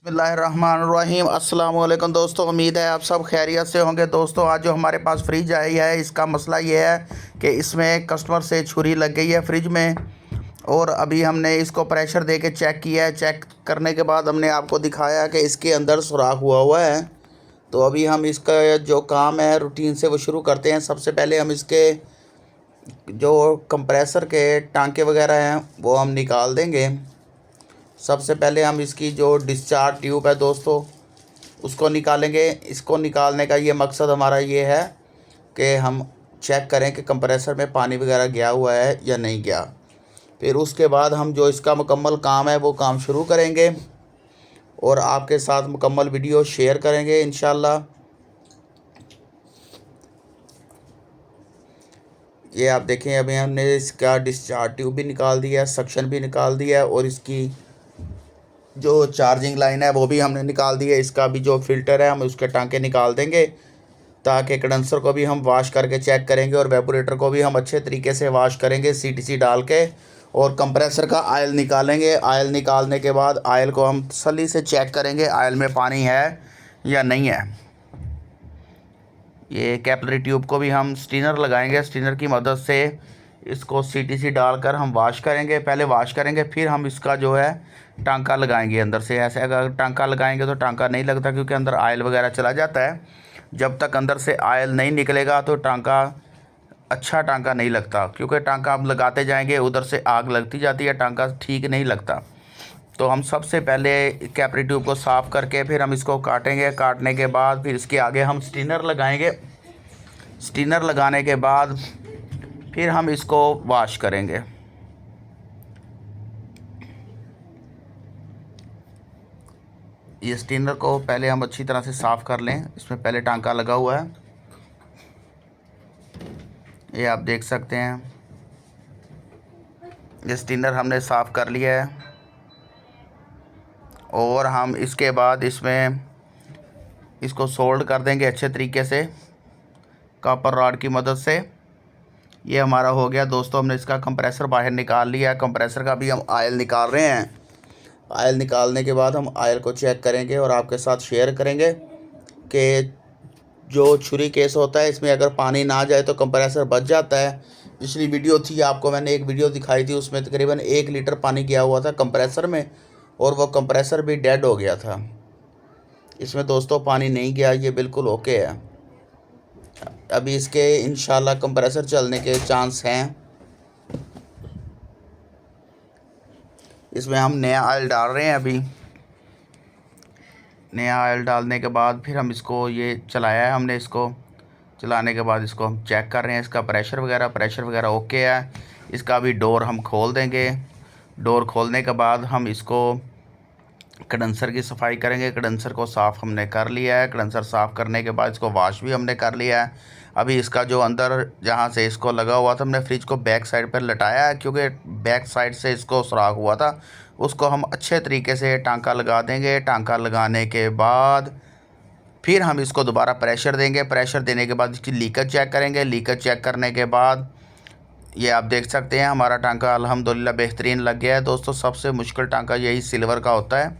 बिस्मिल्लाहिर्रहमानिर्रहीम। अस्सलाम वालेकुम दोस्तों, उम्मीद है आप सब खैरियत से होंगे। दोस्तों आज जो हमारे पास फ्रिज आई है, इसका मसला ये है कि इसमें कस्टमर से छुरी लग गई है फ्रिज में। और अभी हमने इसको प्रेशर दे के चेक किया है। चेक करने के बाद हमने आपको दिखाया कि इसके अंदर सुराख हुआ हुआ है। तो अभी हम इसका जो काम है रूटीन से वो शुरू करते हैं। सबसे पहले हम इसके जो कंप्रेसर के टांके वगैरह हैं वो हम निकाल देंगे। सबसे पहले हम इसकी जो डिस्चार्ज ट्यूब है दोस्तों उसको निकालेंगे। इसको निकालने का ये मकसद हमारा ये है कि हम चेक करें कि कंप्रेसर में पानी वगैरह गया हुआ है या नहीं गया। फिर उसके बाद हम जो इसका मुकम्मल काम है वो काम शुरू करेंगे और आपके साथ मुकम्मल वीडियो शेयर करेंगे इंशाल्लाह। ये आप देखें, अभी हमने इसका डिस्चार्ज ट्यूब भी निकाल दिया है, सक्शन भी निकाल दिया है और इसकी जो चार्जिंग लाइन है वो भी हमने निकाल दी है। इसका भी जो फ़िल्टर है हम उसके टांके निकाल देंगे ताकि कंडेंसर को भी हम वाश करके चेक करेंगे और वेपोरेटर को भी हम अच्छे तरीके से वाश करेंगे सीटीसी डाल के। और कंप्रेसर का आयल निकालेंगे। आयल निकालने के बाद आयल को हम तसल्ली से चेक करेंगे आयल में पानी है या नहीं है। ये कैपिलरी ट्यूब को भी हम स्टीनर लगाएंगे। स्टीनर की मदद से इसको सीटीसी डालकर हम वाश करेंगे। पहले वाश करेंगे फिर हम इसका जो है टांका लगाएंगे अंदर से। ऐसे अगर टांका लगाएंगे तो टांका नहीं लगता क्योंकि अंदर आयल वगैरह चला जाता है। जब तक अंदर से आयल नहीं निकलेगा तो टांका अच्छा टांका नहीं लगता, क्योंकि टांका हम लगाते जाएंगे उधर से आग लगती जाती है, टांका ठीक नहीं लगता। तो हम सबसे पहले कैपिलरी ट्यूब को साफ़ करके फिर हम इसको काटेंगे। काटने के बाद फिर इसके आगे हम स्टीनर लगाएंगे। स्टीनर लगाने के बाद फिर हम इसको वाश करेंगे। ये स्टीनर को पहले हम अच्छी तरह से साफ़ कर लें। इसमें पहले टांका लगा हुआ है, ये आप देख सकते हैं। ये स्टीनर हमने साफ़ कर लिया है और हम इसके बाद इसमें इसको सोल्ड कर देंगे अच्छे तरीके से कॉपर रॉड की मदद से। ये हमारा हो गया दोस्तों। हमने इसका कंप्रेसर बाहर निकाल लिया है। कंप्रेसर का भी हम आयल निकाल रहे हैं। आयल निकालने के बाद हम आयल को चेक करेंगे और आपके साथ शेयर करेंगे कि जो छुरी केस होता है इसमें अगर पानी ना जाए तो कंप्रेसर बच जाता है। पिछली वीडियो थी, आपको मैंने एक वीडियो दिखाई थी, उसमें तकरीबन 1 लीटर पानी गया हुआ था कंप्रेसर में और वो कंप्रेसर भी डेड हो गया था। इसमें दोस्तों पानी नहीं गया, ये बिल्कुल ओके है। अभी इसके इंशाल्लाह कंप्रेसर चलने के चांस हैं। इसमें हम नया ऑयल डाल रहे हैं। अभी नया ऑयल डालने के बाद फिर हम इसको ये चलाया है हमने। इसको चलाने के बाद इसको हम चेक कर रहे हैं, इसका प्रेशर वगैरह ओके है। इसका भी डोर हम खोल देंगे। डोर खोलने के बाद हम इसको कंडेंसर की सफाई करेंगे। कंडेंसर को साफ़ हमने कर लिया है। कंडेंसर साफ़ करने के बाद इसको वॉश भी हमने कर लिया है। अभी इसका जो अंदर जहाँ से इसको लगा हुआ था हमने फ्रिज को बैक साइड पर लटाया है, क्योंकि बैक साइड से इसको सुराख हुआ था। उसको हम अच्छे तरीके से टांका लगा देंगे। टांका लगाने के बाद फिर हम इसको दोबारा प्रेशर देंगे। प्रेशर देने के बाद इसकी लीकेज चेक करेंगे। लीकेज चेक करने के बाद ये आप देख सकते हैं हमारा टांका अल्हम्दुलिल्लाह बेहतरीन लग गया है। दोस्तों सबसे मुश्किल टांका यही सिल्वर का होता है।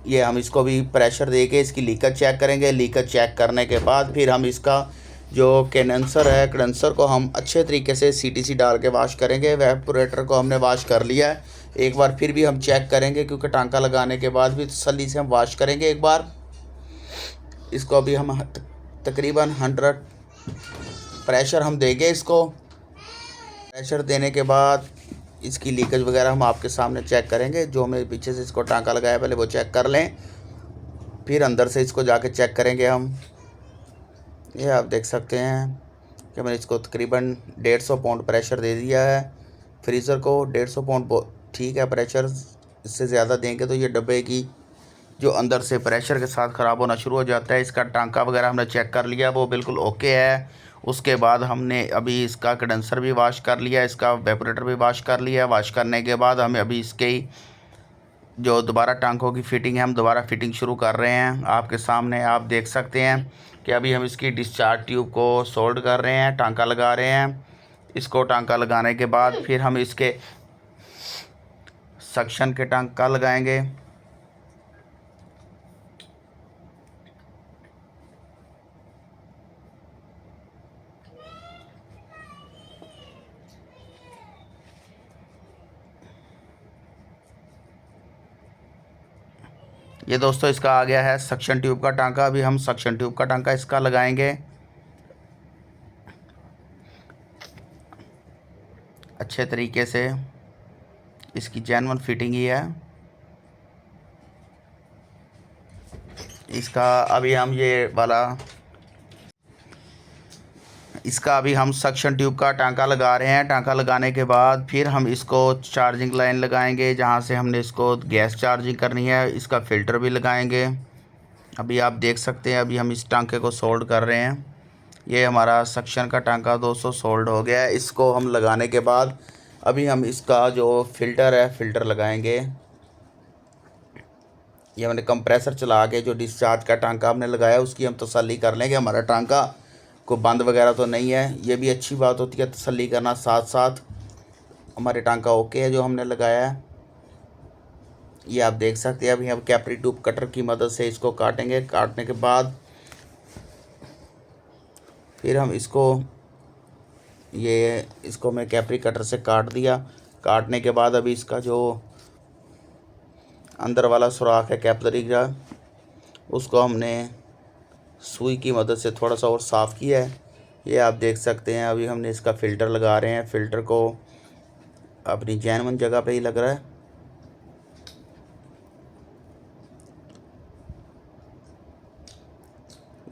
ये हम इसको भी प्रेशर दे के इसकी लीकेज चेक करेंगे। लीकेज चेक करने के बाद फिर हम इसका जो कंडेंसर है, कंडेंसर को हम अच्छे तरीके से सीटीसी डाल के वाश करेंगे। वेपोरेटर को हमने वाश कर लिया है। एक बार फिर भी हम चेक करेंगे, क्योंकि टांका लगाने के बाद भी तसल्ली से हम वाश करेंगे एक बार। इसको अभी हम तकरीबन 100 प्रेशर हम देंगे। इसको प्रेशर देने के बाद इसकी लीकेज वगैरह हम आपके सामने चेक करेंगे। जो हमने पीछे से इसको टांका लगाया पहले वो चेक कर लें, फिर अंदर से इसको जाके चेक करेंगे हम। ये आप देख सकते हैं कि मैंने इसको तकरीबन 150 पाउंड प्रेशर दे दिया है। फ्रीज़र को 150 पाउंड ठीक है प्रेशर। इससे ज़्यादा देंगे तो ये डब्बे की जो अंदर से प्रेशर के साथ ख़राब होना शुरू हो जाता है। इसका टांका वगैरह हमने चेक कर लिया, वो बिल्कुल ओके है। उसके बाद हमने अभी इसका कंडेंसर भी वाश कर लिया, इसका वेपोरेटर भी वाश कर लिया। वाश करने के बाद हमें अभी इसके जो दोबारा टांकों की फ़िटिंग है हम दोबारा फ़िटिंग शुरू कर रहे हैं। आपके सामने आप देख सकते हैं कि अभी हम इसकी डिस्चार्ज ट्यूब को सोल्ड कर रहे हैं, टांका लगा रहे हैं। इसको टांका लगाने के बाद फिर हम इसके सक्शन के टांका लगाएंगे। ये दोस्तों इसका आ गया है सक्शन ट्यूब का टांका। अभी हम सक्शन ट्यूब का टांका इसका लगाएंगे अच्छे तरीके से। इसकी जेन्युइन फिटिंग ही है इसका। अभी हम ये वाला इसका अभी हम सक्शन ट्यूब का टांका लगा रहे हैं। टांका लगाने के बाद फिर हम इसको चार्जिंग लाइन लगाएंगे जहाँ से हमने इसको गैस चार्जिंग करनी है। इसका फ़िल्टर भी लगाएंगे। अभी आप देख सकते हैं अभी हम इस टांके को सोल्ड कर रहे हैं। ये हमारा सक्शन का टांका दोस्तों सोल्ड हो गया है। इसको हम लगाने के बाद अभी हम इसका जो फ़िल्टर है फ़िल्टर लगाएंगे। ये हमने कंप्रेसर चला के जो डिस्चार्ज का टांका हमने लगाया उसकी हम तसल्ली कर लें कि हमारा टांका को बंद वगैरह तो नहीं है। ये भी अच्छी बात होती है तसल्ली करना। साथ साथ हमारे टांका ओके है जो हमने लगाया है। ये आप देख सकते हैं। अभी हम कैपरी ट्यूब कटर की मदद से इसको काटेंगे। काटने के बाद फिर हम इसको मैं कैपरी कटर से काट दिया। काटने के बाद अभी इसका जो अंदर वाला सुराख है कैपलरी का उसको हमने सुई की मदद से थोड़ा सा और साफ़ किया है। ये आप देख सकते हैं। अभी हमने इसका फ़िल्टर लगा रहे हैं। फ़िल्टर को अपनी जेन्युइन जगह पे ही लग रहा है।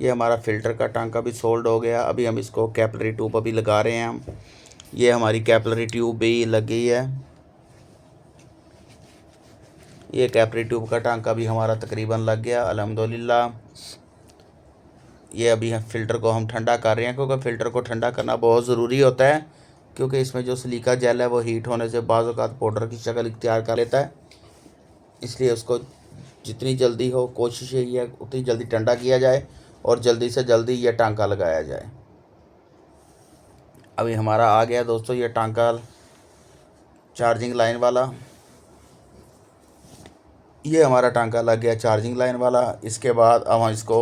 ये हमारा फ़िल्टर का टांका भी सोल्ड हो गया। अभी हम इसको कैपलरी ट्यूब अभी लगा रहे हैं हम। ये हमारी कैपलरी ट्यूब भी लग गई है। ये कैपलरी ट्यूब का टांका भी हमारा तकरीबन लग गया अल्हम्दुलिल्लाह। ये अभी फ़िल्टर को हम ठंडा कर रहे हैं क्योंकि फ़िल्टर को ठंडा करना बहुत ज़रूरी होता है क्योंकि इसमें जो सिलिका जेल है वो हीट होने से बाज़ औक़ात पाउडर की शक्ल इख्तियार कर लेता है। इसलिए उसको जितनी जल्दी हो कोशिश यही है उतनी जल्दी ठंडा किया जाए और जल्दी से जल्दी ये टांका लगाया जाए। अभी हमारा आ गया दोस्तों ये टांका चार्जिंग लाइन वाला। ये हमारा टांका लग गया चार्जिंग लाइन वाला। इसके बाद अब हम इसको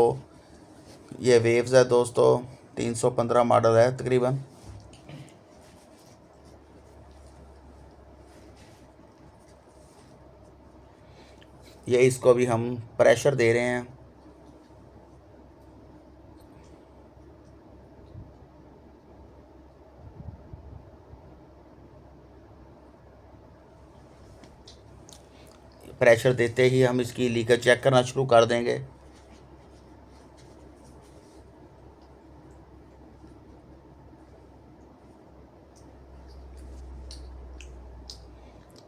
ये वेव्स है दोस्तों 315 मॉडल है तकरीबन। ये इसको भी हम प्रेशर दे रहे हैं। प्रेशर देते ही हम इसकी लीकेज चेक करना शुरू कर देंगे।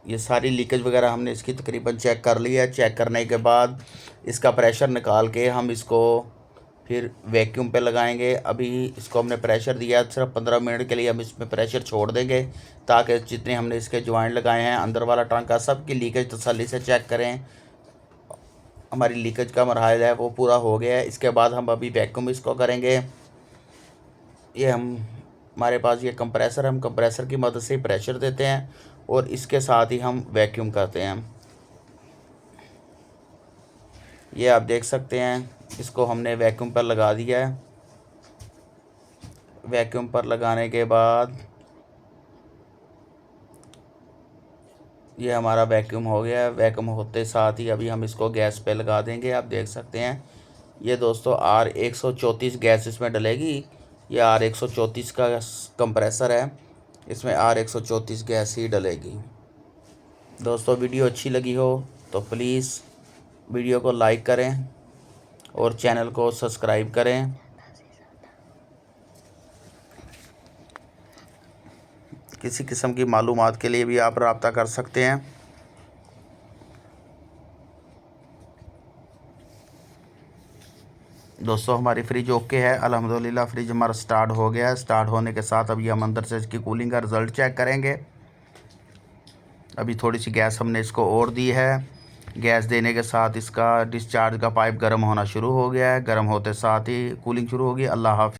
ये सारी लीकेज वगैरह हमने इसकी तकरीबन चेक कर ली है। चेक करने के बाद इसका प्रेशर निकाल के हम इसको फिर वैक्यूम पे लगाएंगे। अभी इसको हमने प्रेशर दिया सिर्फ 15 मिनट के लिए हम इसमें प्रेशर छोड़ देंगे ताकि जितने हमने इसके जॉइंट लगाए हैं अंदर वाला टांका सब की लीकेज तसल्ली से चेक करें। हमारी लीकेज का मरहल है वो पूरा हो गया है। इसके बाद हम अभी वैक्यूम इसको करेंगे। ये हमारे पास ये कंप्रेसर है। हम कंप्रेसर की मदद से प्रेशर देते हैं और इसके साथ ही हम वैक्यूम करते हैं। ये आप देख सकते हैं इसको हमने वैक्यूम पर लगा दिया है। वैक्यूम पर लगाने के बाद ये हमारा वैक्यूम हो गया है। वैक्यूम होते साथ ही अभी हम इसको गैस पे लगा देंगे। आप देख सकते हैं ये दोस्तों R134 गैस इसमें डलेगी। ये R134 का कंप्रेसर है। इसमें R134 गैस ही डलेगी। दोस्तों वीडियो अच्छी लगी हो तो प्लीज़ वीडियो को लाइक करें और चैनल को सब्सक्राइब करें। किसी किस्म की मालूमात के लिए भी आप रब्ता कर सकते हैं। दोस्तों हमारी फ्रिज ओके है अल्हम्दुलिल्लाह। फ्रिज हमारा स्टार्ट हो गया है। स्टार्ट होने के साथ अभी हम अंदर से इसकी कूलिंग का रिज़ल्ट चेक करेंगे। अभी थोड़ी सी गैस हमने इसको और दी है। गैस देने के साथ इसका डिस्चार्ज का पाइप गर्म होना शुरू हो गया है। गर्म होते साथ ही कूलिंग शुरू होगी। अल्लाह हाफ़िज़।